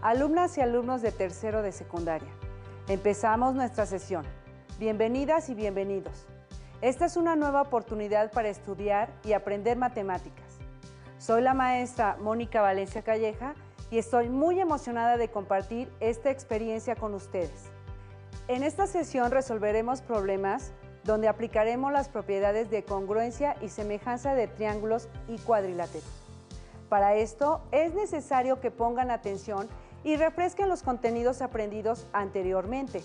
Alumnas y alumnos de tercero de secundaria, empezamos nuestra sesión. Bienvenidas y bienvenidos. Esta es una nueva oportunidad para estudiar y aprender matemáticas. Soy la maestra Mónica Valencia Calleja y estoy muy emocionada de compartir esta experiencia con ustedes. En esta sesión resolveremos problemas donde aplicaremos las propiedades de congruencia y semejanza de triángulos y cuadriláteros. Para esto es necesario que pongan atención y refresquen los contenidos aprendidos anteriormente.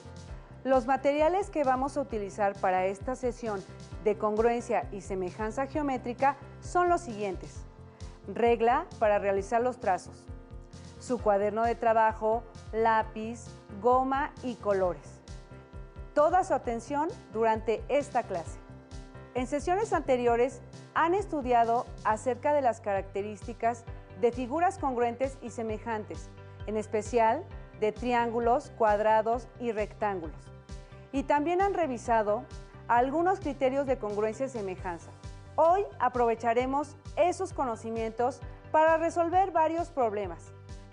Los materiales que vamos a utilizar para esta sesión de congruencia y semejanza geométrica son los siguientes: regla para realizar los trazos, su cuaderno de trabajo, lápiz, goma y colores. Toda su atención durante esta clase. En sesiones anteriores han estudiado acerca de las características de figuras congruentes y semejantes, en especial de triángulos, cuadrados y rectángulos. Y también han revisado algunos criterios de congruencia y semejanza. Hoy aprovecharemos esos conocimientos para resolver varios problemas.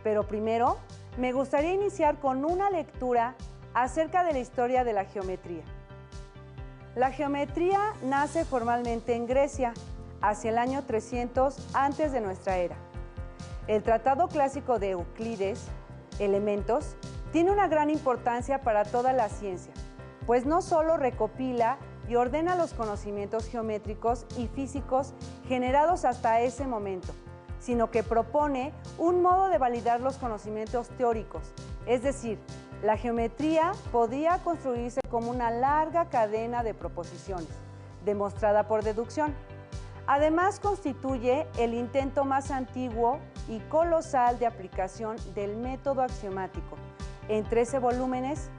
Pero primero, me gustaría iniciar con una lectura acerca de la historia de la geometría. La geometría nace formalmente en Grecia, hacia el año 300 antes de nuestra era. El Tratado Clásico de Euclides, Elementos, tiene una gran importancia para toda la ciencia, pues no solo recopila y ordena los conocimientos geométricos y físicos generados hasta ese momento, sino que propone un modo de validar los conocimientos teóricos, es decir, la geometría podía construirse como una larga cadena de proposiciones, demostrada por deducción. Además, constituye el intento más antiguo y colosal de aplicación del método axiomático. En 13 volúmenes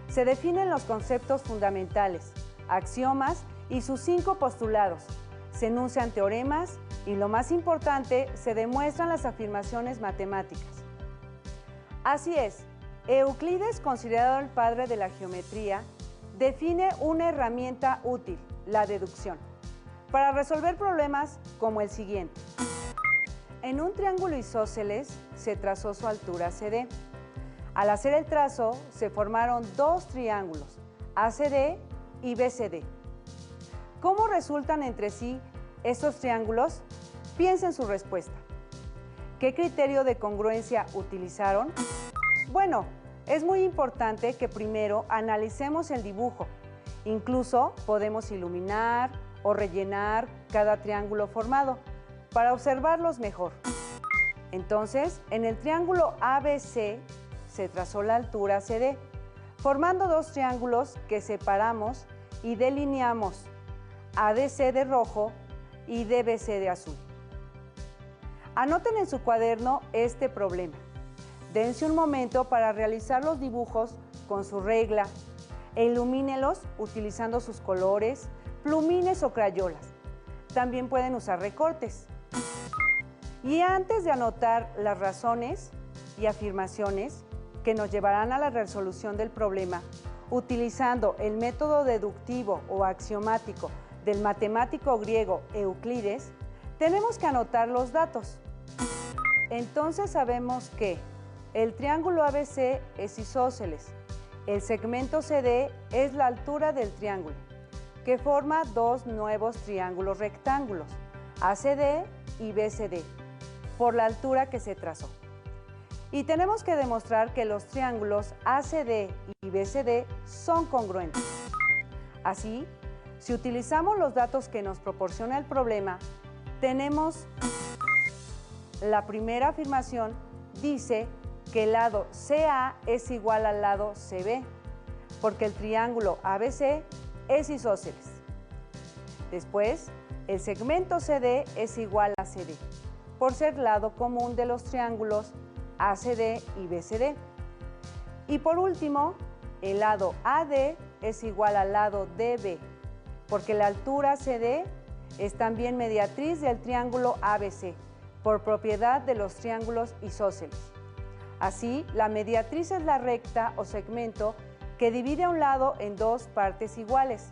se definen los conceptos fundamentales, axiomas y sus 5 postulados. Se enuncian teoremas y, lo más importante, se demuestran las afirmaciones matemáticas. Así es, Euclides, considerado el padre de la geometría, define una herramienta útil, la deducción, para resolver problemas como el siguiente. En un triángulo isósceles se trazó su altura CD. Al hacer el trazo se formaron dos triángulos, ACD y BCD. ¿Cómo resultan entre sí estos triángulos? Piensa en su respuesta. ¿Qué criterio de congruencia utilizaron? Bueno, es muy importante que primero analicemos el dibujo. Incluso podemos iluminar o rellenar cada triángulo formado para observarlos mejor. Entonces, en el triángulo ABC se trazó la altura CD, formando dos triángulos que separamos y delineamos, ADC de rojo y DBC de azul. Anoten en su cuaderno este problema. Dense un momento para realizar los dibujos con su regla e ilumínelos utilizando sus colores, plumines o crayolas. También pueden usar recortes. Y antes de anotar las razones y afirmaciones que nos llevarán a la resolución del problema, utilizando el método deductivo o axiomático del matemático griego Euclides, tenemos que anotar los datos. Entonces sabemos que el triángulo ABC es isósceles, el segmento CD es la altura del triángulo, que forma dos nuevos triángulos rectángulos, ACD y BCD, por la altura que se trazó. Y tenemos que demostrar que los triángulos ACD y BCD son congruentes. Así, si utilizamos los datos que nos proporciona el problema, tenemos la primera afirmación, dice que el lado CA es igual al lado CB, porque el triángulo ABC es isósceles. Después, el segmento CD es igual a CD, por ser lado común de los triángulos ACD y BCD. Y por último, el lado AD es igual al lado DB, porque la altura CD es también mediatriz del triángulo ABC, por propiedad de los triángulos isósceles. Así, la mediatriz es la recta o segmento que divide a un lado en dos partes iguales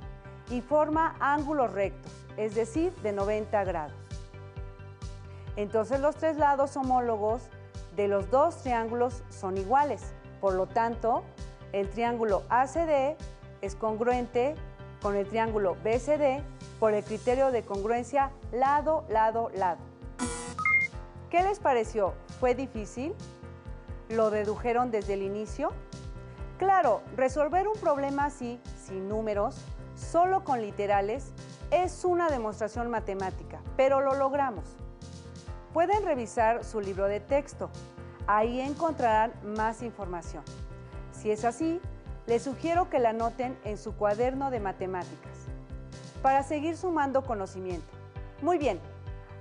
y forma ángulos rectos, es decir, de 90 grados. Entonces, los tres lados homólogos de los dos triángulos son iguales. Por lo tanto, el triángulo ACD es congruente con el triángulo BCD por el criterio de congruencia lado, lado, lado. ¿Qué les pareció? ¿Fue difícil? ¿Lo dedujeron desde el inicio? Claro, resolver un problema así, sin números, solo con literales, es una demostración matemática, pero lo logramos. Pueden revisar su libro de texto. Ahí encontrarán más información. Si es así, les sugiero que la anoten en su cuaderno de matemáticas para seguir sumando conocimiento. Muy bien,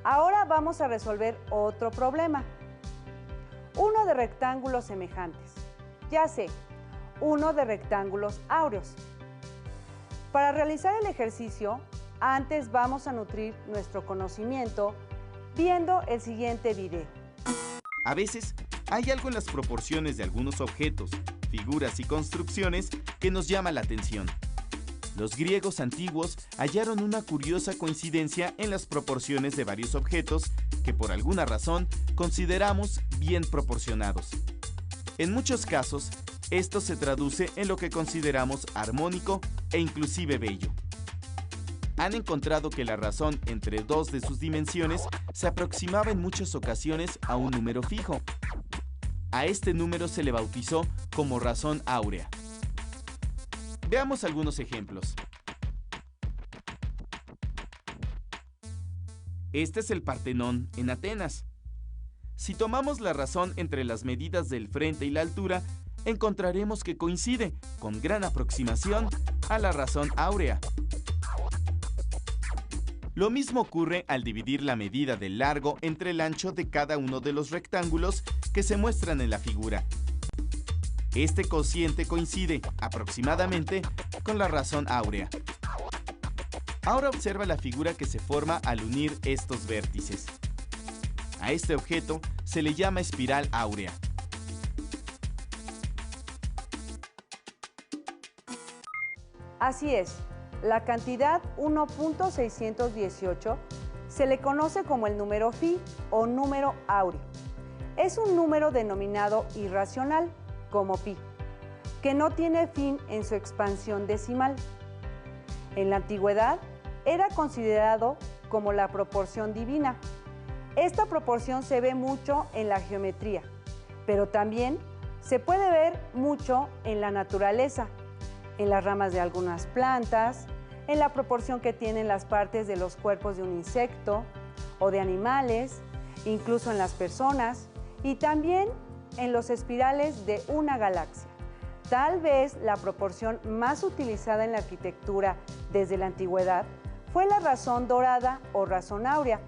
ahora vamos a resolver otro problema. Uno de rectángulos semejantes. Ya sé, uno de rectángulos áureos. Para realizar el ejercicio, antes vamos a nutrir nuestro conocimiento viendo el siguiente video. A veces, hay algo en las proporciones de algunos objetos, figuras y construcciones que nos llama la atención. Los griegos antiguos hallaron una curiosa coincidencia en las proporciones de varios objetos que por alguna razón consideramos bien proporcionados. En muchos casos, esto se traduce en lo que consideramos armónico e inclusive bello. Han encontrado que la razón entre dos de sus dimensiones se aproximaba en muchas ocasiones a un número fijo. A este número se le bautizó como razón áurea. Veamos algunos ejemplos. Este es el Partenón en Atenas. Si tomamos la razón entre las medidas del frente y la altura, encontraremos que coincide con gran aproximación a la razón áurea. Lo mismo ocurre al dividir la medida del largo entre el ancho de cada uno de los rectángulos que se muestran en la figura. Este cociente coincide aproximadamente con la razón áurea. Ahora observa la figura que se forma al unir estos vértices. A este objeto se le llama espiral áurea. Así es, la cantidad 1.618 se le conoce como el número phi o número áureo. Es un número denominado irracional, como pi, que no tiene fin en su expansión decimal. En la antigüedad era considerado como la proporción divina. Esta proporción se ve mucho en la geometría, pero también se puede ver mucho en la naturaleza, en las ramas de algunas plantas, en la proporción que tienen las partes de los cuerpos de un insecto o de animales, incluso en las personas y también en los espirales de una galaxia. Tal vez la proporción más utilizada en la arquitectura desde la antigüedad fue la razón dorada o razón áurea.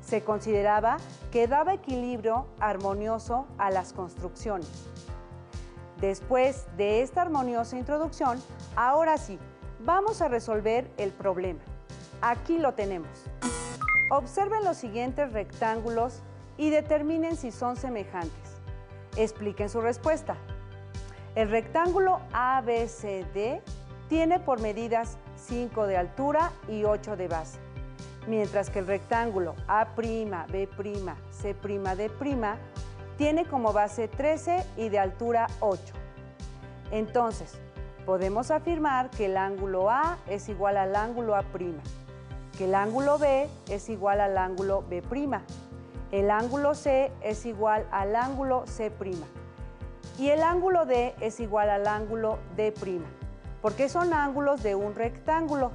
Se consideraba que daba equilibrio armonioso a las construcciones. Después de esta armoniosa introducción, ahora sí, vamos a resolver el problema. Aquí lo tenemos. Observen los siguientes rectángulos y determinen si son semejantes. Expliquen su respuesta. El rectángulo ABCD tiene por medidas 5 de altura y 8 de base, mientras que el rectángulo A'B', C'D' tiene como base 13 y de altura 8. Entonces, podemos afirmar que el ángulo A es igual al ángulo A', que el ángulo B es igual al ángulo B', el ángulo C es igual al ángulo C' y el ángulo D es igual al ángulo D', porque son ángulos de un rectángulo,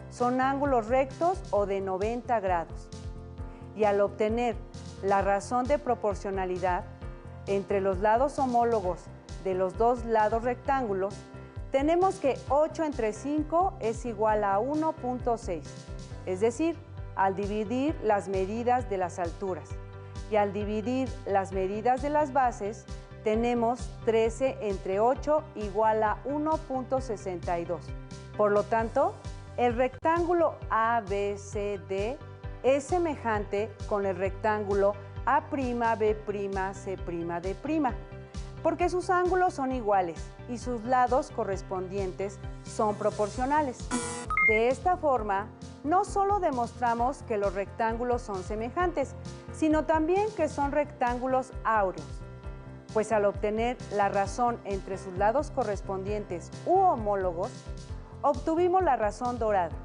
son ángulos rectos o de 90 grados. Y al obtener la razón de proporcionalidad entre los lados homólogos de los dos lados rectángulos, tenemos que 8 entre 5 es igual a 1.6, es decir, al dividir las medidas de las alturas y al dividir las medidas de las bases, tenemos 13 entre 8 igual a 1.62. Por lo tanto, el rectángulo ABCD es semejante con el rectángulo A'B', C'D', porque sus ángulos son iguales y sus lados correspondientes son proporcionales. De esta forma, no solo demostramos que los rectángulos son semejantes, sino también que son rectángulos áureos. pues al obtener la razón entre sus lados correspondientes u homólogos, obtuvimos la razón dorada.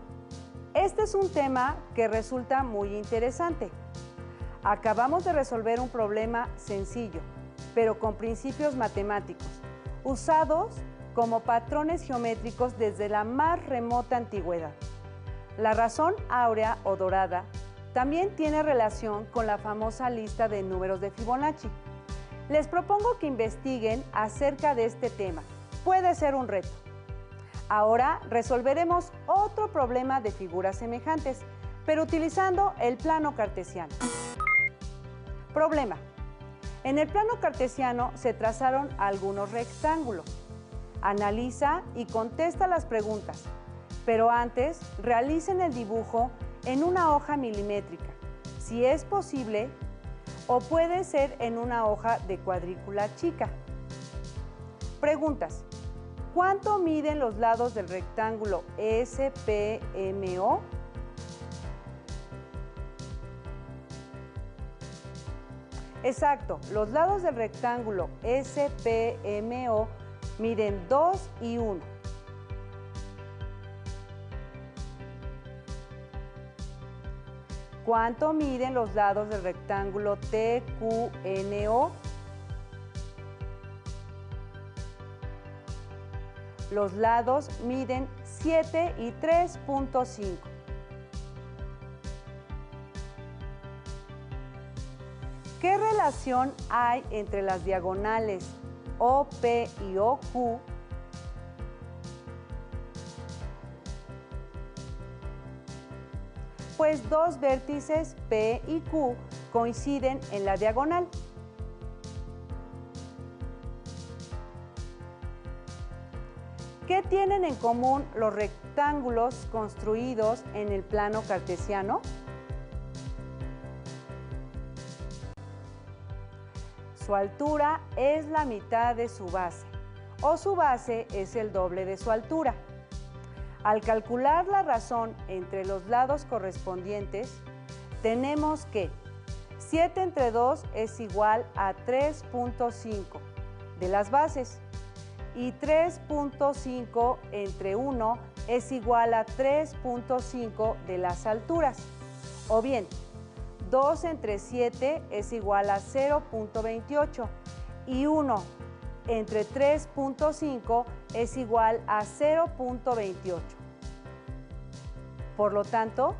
Este es un tema que resulta muy interesante. Acabamos de resolver un problema sencillo, pero con principios matemáticos, usados como patrones geométricos desde la más remota antigüedad. La razón áurea o dorada también tiene relación con la famosa lista de números de Fibonacci. Les propongo que investiguen acerca de este tema. Puede ser un reto. Ahora resolveremos otro problema de figuras semejantes, pero utilizando el plano cartesiano. Problema. En el plano cartesiano se trazaron algunos rectángulos. Analiza y contesta las preguntas, pero antes realicen el dibujo en una hoja milimétrica, si es posible, o puede ser en una hoja de cuadrícula chica. Preguntas. ¿Cuánto miden los lados del rectángulo SPMO? Exacto, los lados del rectángulo SPMO miden 2 y 1. ¿Cuánto miden los lados del rectángulo TQNO? Los lados miden 7 y 3.5. ¿Qué relación hay entre las diagonales OP y OQ? Pues dos vértices P y Q coinciden en la diagonal. ¿Qué tienen en común los rectángulos construidos en el plano cartesiano? Su altura es la mitad de su base, o su base es el doble de su altura. Al calcular la razón entre los lados correspondientes, tenemos que 7 entre 2 es igual a 3.5 de las bases y 3.5 entre 1 es igual a 3.5 de las alturas. O bien, 2 entre 7 es igual a 0.28 y 1 entre 3.5 es igual a 0.28. Por lo tanto,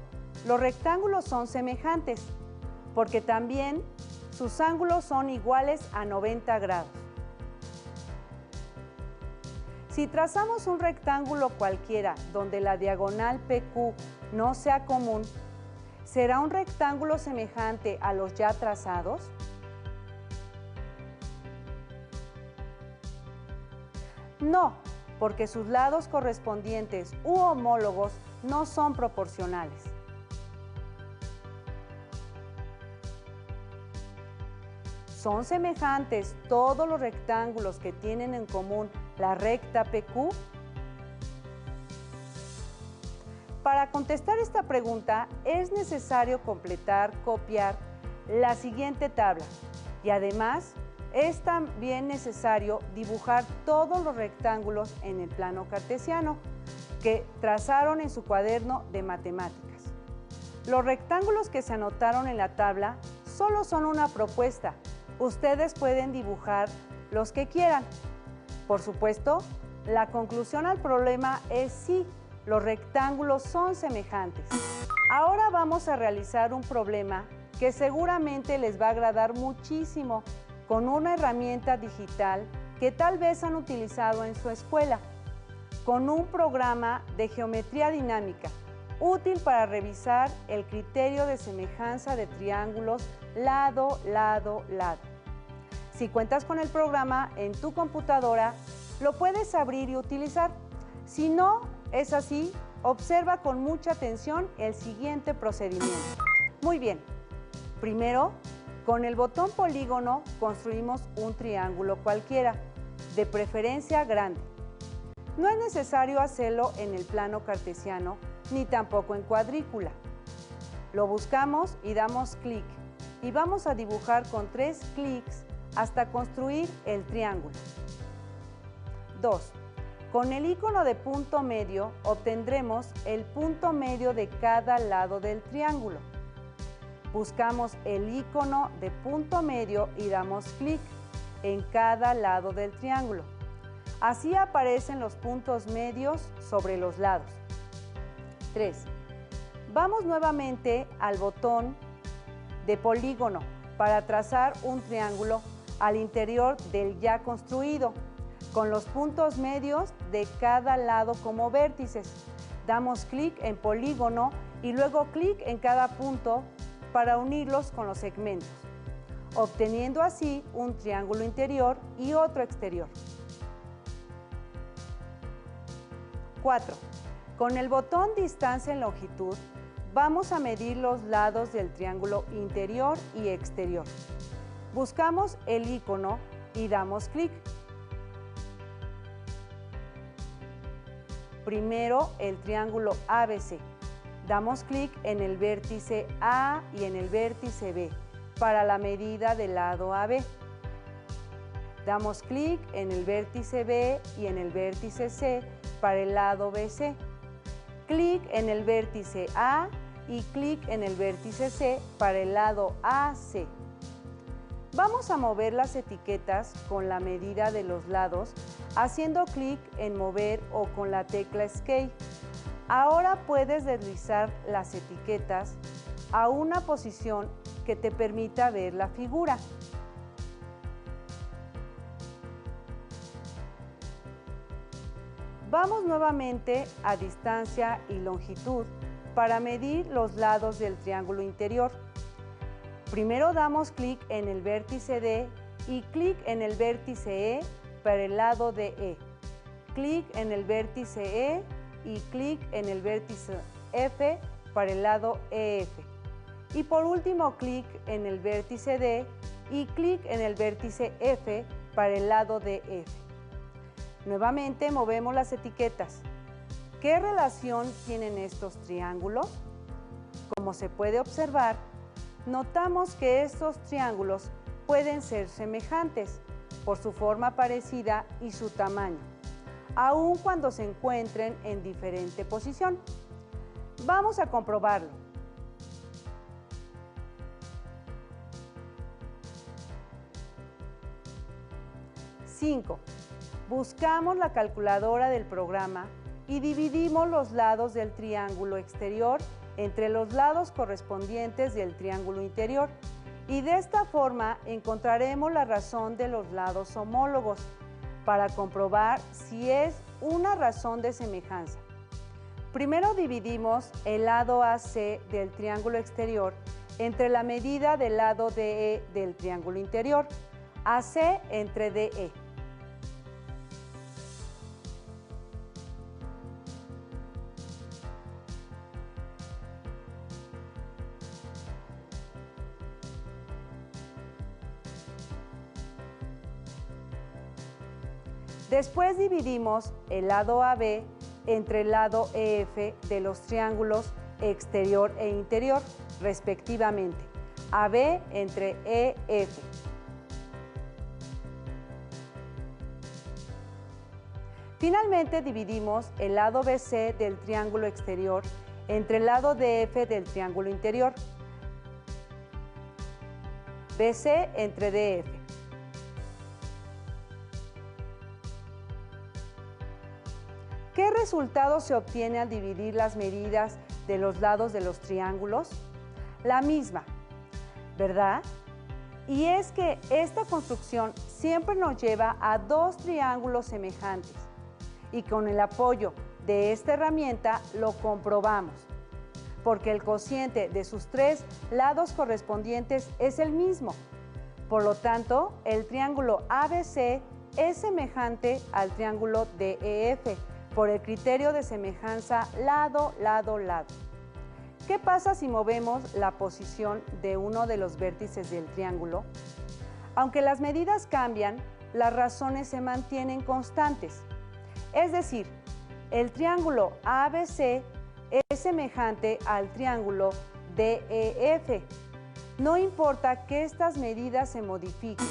los rectángulos son semejantes, porque también sus ángulos son iguales a 90 grados. Si trazamos un rectángulo cualquiera donde la diagonal PQ no sea común, ¿será un rectángulo semejante a los ya trazados? No, porque sus lados correspondientes u homólogos no son proporcionales. ¿Son semejantes todos los rectángulos que tienen en común la recta PQ? Para contestar esta pregunta es necesario copiar la siguiente tabla y además es también necesario dibujar todos los rectángulos en el plano cartesiano que trazaron en su cuaderno de matemáticas. Los rectángulos que se anotaron en la tabla solo son una propuesta. Ustedes pueden dibujar los que quieran. Por supuesto, la conclusión al problema es sí, los rectángulos son semejantes. Ahora vamos a realizar un problema que seguramente les va a agradar muchísimo con una herramienta digital que tal vez han utilizado en su escuela, con un programa de geometría dinámica, útil para revisar el criterio de semejanza de triángulos lado, lado, lado. Si cuentas con el programa en tu computadora, lo puedes abrir y utilizar. Si no es así, observa con mucha atención el siguiente procedimiento. Muy bien, primero, con el botón polígono construimos un triángulo cualquiera, de preferencia grande. No es necesario hacerlo en el plano cartesiano, ni tampoco en cuadrícula. Lo buscamos y damos clic, y vamos a dibujar con 3 clics hasta construir el triángulo. 2. Con el icono de punto medio obtendremos el punto medio de cada lado del triángulo. Buscamos el icono de punto medio y damos clic en cada lado del triángulo. Así aparecen los puntos medios sobre los lados. 3. Vamos nuevamente al botón de polígono para trazar un triángulo al interior del ya construido, con los puntos medios de cada lado como vértices. Damos clic en polígono y luego clic en cada punto para unirlos con los segmentos, obteniendo así un triángulo interior y otro exterior. 4. Con el botón distancia en longitud, vamos a medir los lados del triángulo interior y exterior. Buscamos el icono y damos clic. Primero, el triángulo ABC. Damos clic en el vértice A y en el vértice B para la medida del lado AB. Damos clic en el vértice B y en el vértice C para el lado BC. Clic en el vértice A y clic en el vértice C para el lado AC. Vamos a mover las etiquetas con la medida de los lados haciendo clic en mover o con la tecla Escape. Ahora puedes deslizar las etiquetas a una posición que te permita ver la figura. Vamos nuevamente a distancia y longitud para medir los lados del triángulo interior. Primero damos clic en el vértice D y clic en el vértice E para el lado de E. Clic en el vértice E y clic en el vértice F para el lado EF. Y por último clic en el vértice D y clic en el vértice F para el lado de F. Nuevamente movemos las etiquetas. ¿Qué relación tienen estos triángulos? Como se puede observar, notamos que estos triángulos pueden ser semejantes por su forma parecida y su tamaño, aun cuando se encuentren en diferente posición. Vamos a comprobarlo. 5. Buscamos la calculadora del programa y dividimos los lados del triángulo exterior entre los lados correspondientes del triángulo interior y de esta forma encontraremos la razón de los lados homólogos para comprobar si es una razón de semejanza. Primero dividimos el lado AC del triángulo exterior entre la medida del lado DE del triángulo interior, AC entre DE. Después dividimos el lado AB entre el lado EF de los triángulos exterior e interior, respectivamente, AB entre EF. Finalmente dividimos el lado BC del triángulo exterior entre el lado DF del triángulo interior, BC entre DF. ¿Qué resultado se obtiene al dividir las medidas de los lados de los triángulos? La misma, ¿verdad? Y es que esta construcción siempre nos lleva a dos triángulos semejantes y con el apoyo de esta herramienta lo comprobamos, porque el cociente de sus tres lados correspondientes es el mismo. Por lo tanto, el triángulo ABC es semejante al triángulo DEF, por el criterio de semejanza lado, lado, lado. ¿Qué pasa si movemos la posición de uno de los vértices del triángulo? Aunque las medidas cambian, las razones se mantienen constantes. Es decir, el triángulo ABC es semejante al triángulo DEF. No importa que estas medidas se modifiquen,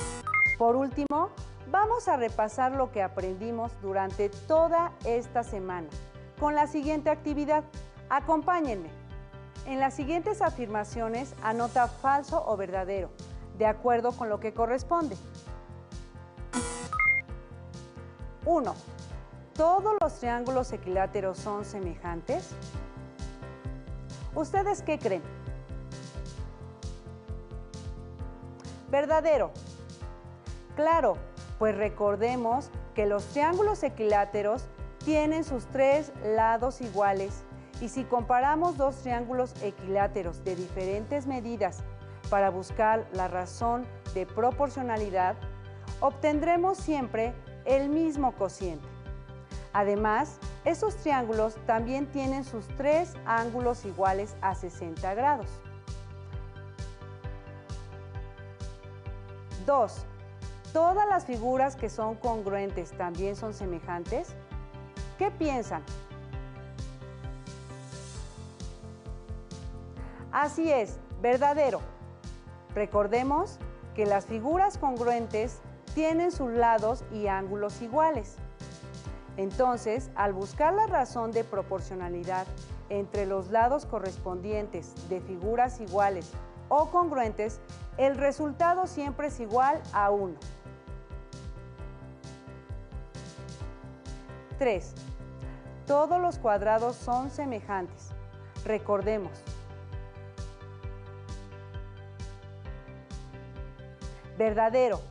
Por último, vamos a repasar lo que aprendimos durante toda esta semana con la siguiente actividad. Acompáñenme. En las siguientes afirmaciones anota falso o verdadero, de acuerdo con lo que corresponde. 1. ¿Todos los triángulos equiláteros son semejantes? ¿Ustedes qué creen? Verdadero. Claro, pues recordemos que los triángulos equiláteros tienen sus 3 lados iguales y si comparamos dos triángulos equiláteros de diferentes medidas para buscar la razón de proporcionalidad, obtendremos siempre el mismo cociente. Además, esos triángulos también tienen sus 3 ángulos iguales a 60 grados. 2. ¿Todas las figuras que son congruentes también son semejantes? ¿Qué piensan? Así es, verdadero. Recordemos que las figuras congruentes tienen sus lados y ángulos iguales. Entonces, al buscar la razón de proporcionalidad entre los lados correspondientes de figuras iguales o congruentes, el resultado siempre es igual a 1. 3. Todos los cuadrados son semejantes. Recordemos. Verdadero.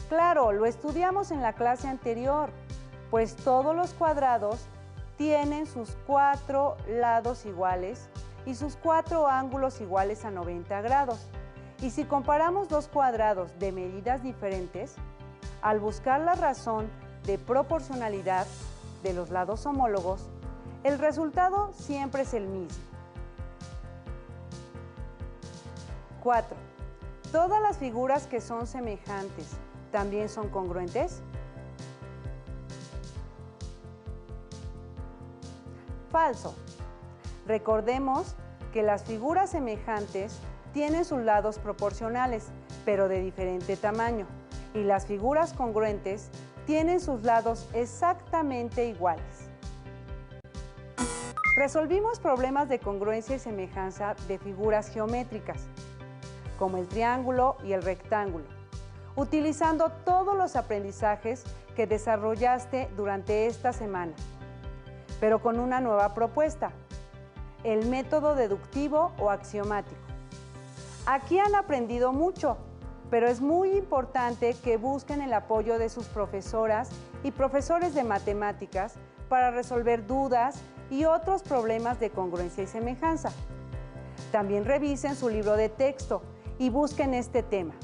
Claro, lo estudiamos en la clase anterior, pues todos los cuadrados tienen sus 4 lados iguales y sus 4 ángulos iguales a 90 grados. Y si comparamos dos cuadrados de medidas diferentes, al buscar la razón de proporcionalidad de los lados homólogos, el resultado siempre es el mismo. 4. ¿Todas las figuras que son semejantes también son congruentes? Falso. Recordemos que las figuras semejantes tienen sus lados proporcionales, pero de diferente tamaño, y las figuras congruentes tienen sus lados exactamente iguales. Resolvimos problemas de congruencia y semejanza de figuras geométricas, como el triángulo y el rectángulo, utilizando todos los aprendizajes que desarrollaste durante esta semana, pero con una nueva propuesta, el método deductivo o axiomático. Aquí han aprendido mucho, pero es muy importante que busquen el apoyo de sus profesoras y profesores de matemáticas para resolver dudas y otros problemas de congruencia y semejanza. También revisen su libro de texto y busquen este tema.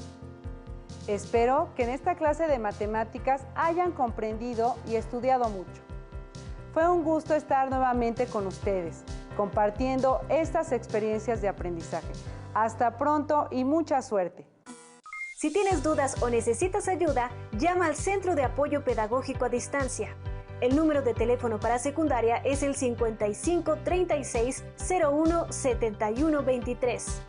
Espero que en esta clase de matemáticas hayan comprendido y estudiado mucho. Fue un gusto estar nuevamente con ustedes, compartiendo estas experiencias de aprendizaje. Hasta pronto y mucha suerte. Si tienes dudas o necesitas ayuda, llama al Centro de Apoyo Pedagógico a Distancia. El número de teléfono para secundaria es el 55 36 01 71 23.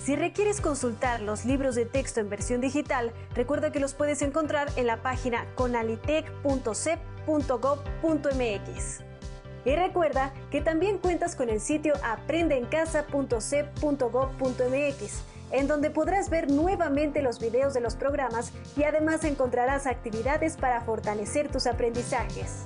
Si requieres consultar los libros de texto en versión digital, recuerda que los puedes encontrar en la página conalitec.cep.gov.mx. Y recuerda que también cuentas con el sitio aprendeencasa.cep.gov.mx, en donde podrás ver nuevamente los videos de los programas y además encontrarás actividades para fortalecer tus aprendizajes.